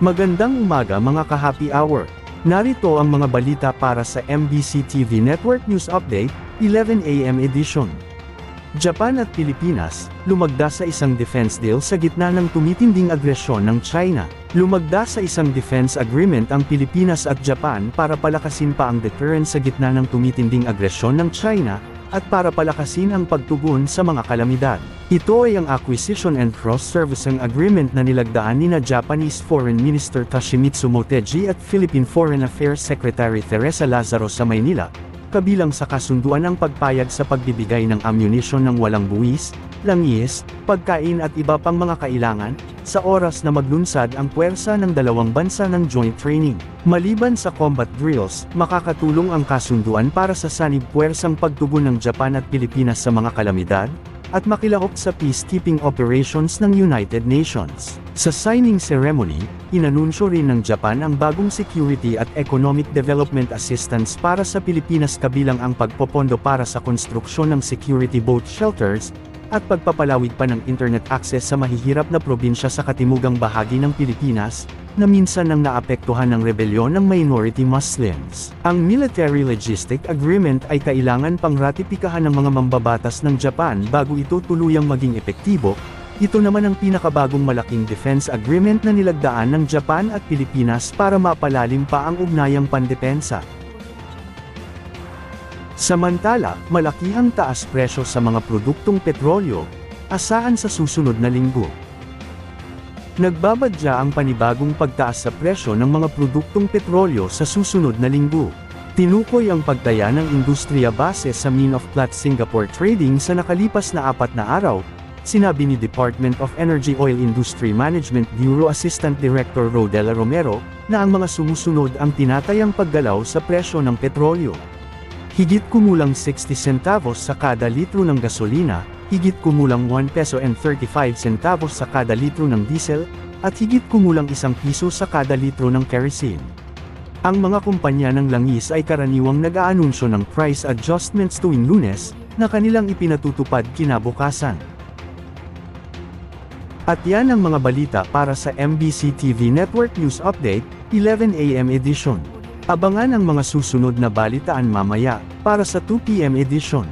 Magandang umaga mga ka-happy hour. Narito ang mga balita para sa MBC TV Network News Update, 11 AM edition. Japan at Pilipinas, lumagda sa isang defense deal sa gitna ng tumitinding agresyon ng China. Lumagda sa isang defense agreement ang Pilipinas at Japan para palakasin pa ang deterrence sa gitna ng tumitinding agresyon ng China, at para palakasin ang pagtugon sa mga kalamidad. Ito ay ang Acquisition and Cross-Servicing Agreement na nilagdaan nina Japanese Foreign Minister Toshimitsu Motegi at Philippine Foreign Affairs Secretary Teresa Lazaro sa Maynila, kabilang sa kasunduan ang pagpayag sa pagbibigay ng ammunition ng walang buwis, langis, pagkain at iba pang mga kailangan, sa oras na maglunsad ang puwersa ng dalawang bansa ng joint training. Maliban sa combat drills, makakatulong ang kasunduan para sa sanib puwersang pagtugon ng Japan at Pilipinas sa mga kalamidad, at makilahok sa peacekeeping operations ng United Nations. Sa signing ceremony, inanunsyo rin ng Japan ang bagong security at economic development assistance para sa Pilipinas kabilang ang pagpopondo para sa konstruksyon ng security boat shelters, at pagpapalawig pa ng internet access sa mahihirap na probinsya sa katimugang bahagi ng Pilipinas, na minsan nang naapektuhan ng rebelyon ng minority Muslims. Ang Military Logistic Agreement ay kailangan pang ratipikahan ng mga mambabatas ng Japan bago ito tuluyang maging epektibo. Ito naman ang pinakabagong malaking defense agreement na nilagdaan ng Japan at Pilipinas para mapalalim pa ang ugnayang pandepensa. Samantala, malaki ang taas presyo sa mga produktong petrolyo, asahan sa susunod na linggo. Nagbabadya ang panibagong pagtaas sa presyo ng mga produktong petrolyo sa susunod na linggo. Tinukoy ang pagtaya ng industriya base sa Min of Platts Singapore Trading sa nakalipas na 4 na araw, sinabi ni Department of Energy Oil Industry Management Bureau Assistant Director Rodela Romero, na ang mga sumusunod ang tinatayang paggalaw sa presyo ng petrolyo. Higit kumulang 60 centavos sa kada litro ng gasolina, higit kumulang 1 peso and 35 centavos sa kada litro ng diesel, at higit kumulang 1 piso sa kada litro ng kerosene. Ang mga kumpanya ng langis ay karaniwang nag-aanunsyo ng price adjustments tuwing Lunes, na kanilang ipinatutupad kinabukasan. At yan ang mga balita para sa MBC TV Network News Update, 11 AM edition. Abangan ang mga susunod na balitaan mamaya, para sa 2 PM edition.